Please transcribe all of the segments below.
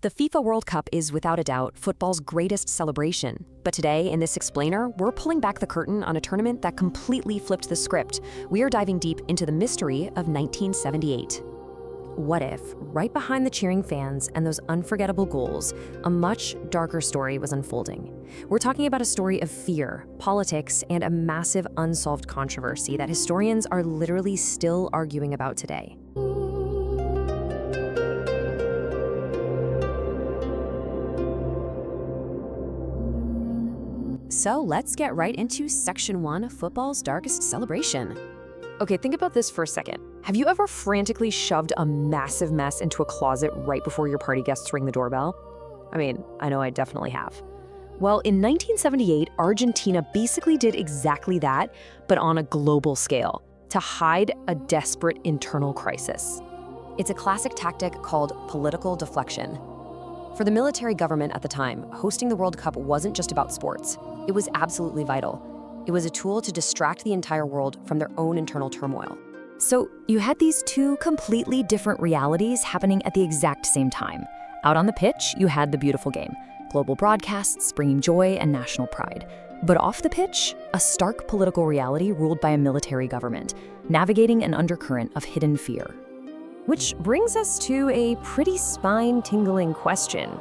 The FIFA World Cup is without a doubt football's greatest celebration. But today, in this explainer, we're pulling back the curtain on a tournament that completely flipped the script. We are diving deep into the mystery of 1978. What if, right behind the cheering fans and those unforgettable goals, a much darker story was unfolding? We're talking about a story of fear, politics, and a massive unsolved controversy that historians are literally still arguing about today. So let's get right into Section 1 of football's darkest celebration. Okay, think about this for a second. Have you ever frantically shoved a massive mess into a closet right before your party guests ring the doorbell? I mean, I know I definitely have. Well, in 1978, Argentina basically did exactly that, but on a global scale, to hide a desperate internal crisis. It's a classic tactic called political deflection. For the military government at the time, hosting the World Cup wasn't just about sports. It was absolutely vital. It was a tool to distract the entire world from their own internal turmoil. So you had these two completely different realities happening at the exact same time. Out on the pitch, you had the beautiful game, global broadcasts bringing joy and national pride. But off the pitch, a stark political reality ruled by a military government, navigating an undercurrent of hidden fear. Which brings us to a pretty spine-tingling question.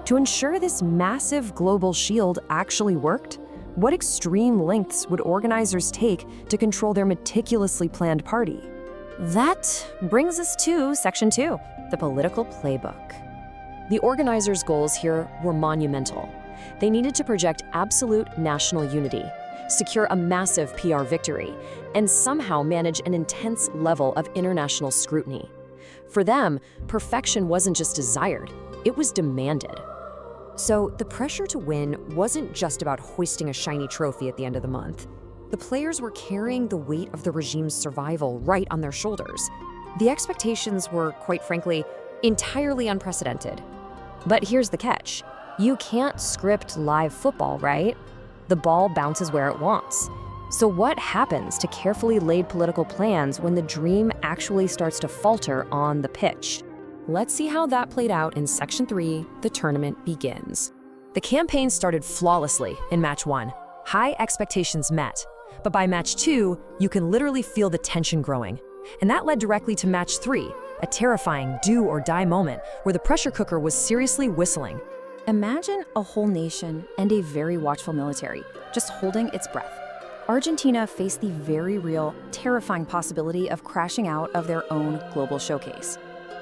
To ensure this massive global shield actually worked, what extreme lengths would organizers take to control their meticulously planned party? That brings us to Section 2, the political playbook. The organizers' goals here were monumental. They needed to project absolute national unity, secure a massive PR victory, and somehow manage an intense level of international scrutiny. For them, perfection wasn't just desired, it was demanded. So the pressure to win wasn't just about hoisting a shiny trophy at the end of the month. The players were carrying the weight of the regime's survival right on their shoulders. The expectations were, quite frankly, entirely unprecedented. But here's the catch. You can't script live football, right? The ball bounces where it wants. So what happens to carefully laid political plans when the dream actually starts to falter on the pitch? Let's see how that played out in Section 3, the tournament begins. The campaign started flawlessly in Match 1. High expectations met. But by Match 2, you can literally feel the tension growing. And that led directly to Match 3, a terrifying do-or-die moment where the pressure cooker was seriously whistling. Imagine a whole nation and a very watchful military just holding its breath. Argentina faced the very real, terrifying possibility of crashing out of their own global showcase.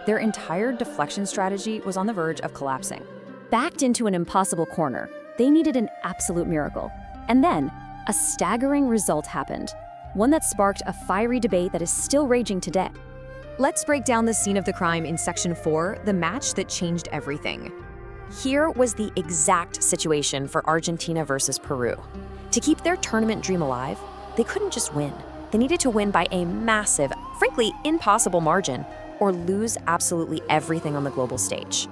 Their entire deflection strategy was on the verge of collapsing. Backed into an impossible corner, they needed an absolute miracle. And then, a staggering result happened, one that sparked a fiery debate that is still raging today. Let's break down the scene of the crime in Section 4, the match that changed everything. Here was the exact situation for Argentina versus Peru. To keep their tournament dream alive, they couldn't just win. They needed to win by a massive, frankly impossible margin, or lose absolutely everything on the global stage.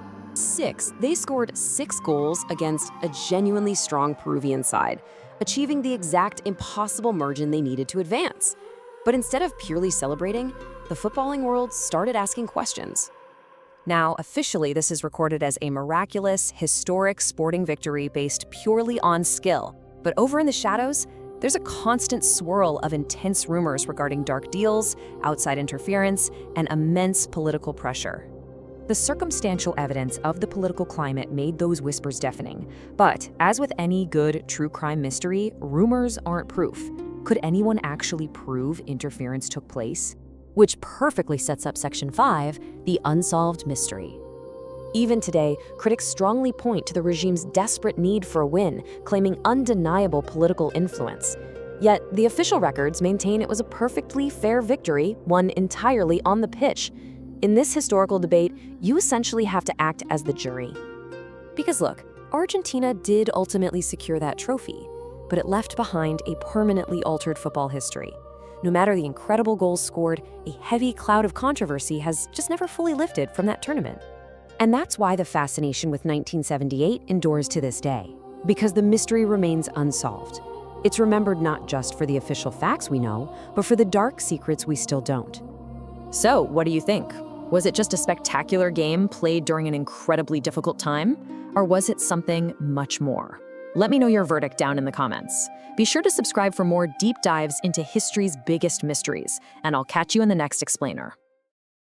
They scored 6 goals against a genuinely strong Peruvian side, achieving the exact impossible margin they needed to advance. But instead of purely celebrating, the footballing world started asking questions. Now, officially, this is recorded as a miraculous, historic sporting victory based purely on skill. But over in the shadows, there's a constant swirl of intense rumors regarding dark deals, outside interference, and immense political pressure. The circumstantial evidence of the political climate made those whispers deafening. But as with any good true crime mystery, rumors aren't proof. Could anyone actually prove interference took place? Which perfectly sets up Section 5, the unsolved mystery. Even today, critics strongly point to the regime's desperate need for a win, claiming undeniable political influence. Yet, the official records maintain it was a perfectly fair victory, won entirely on the pitch. In this historical debate, you essentially have to act as the jury. Because look, Argentina did ultimately secure that trophy, but it left behind a permanently altered football history. No matter the incredible goals scored, a heavy cloud of controversy has just never fully lifted from that tournament. And that's why the fascination with 1978 endures to this day, because the mystery remains unsolved. It's remembered not just for the official facts we know, but for the dark secrets we still don't. So, what do you think? Was it just a spectacular game played during an incredibly difficult time? Or was it something much more? Let me know your verdict down in the comments. Be sure to subscribe for more deep dives into history's biggest mysteries, and I'll catch you in the next explainer.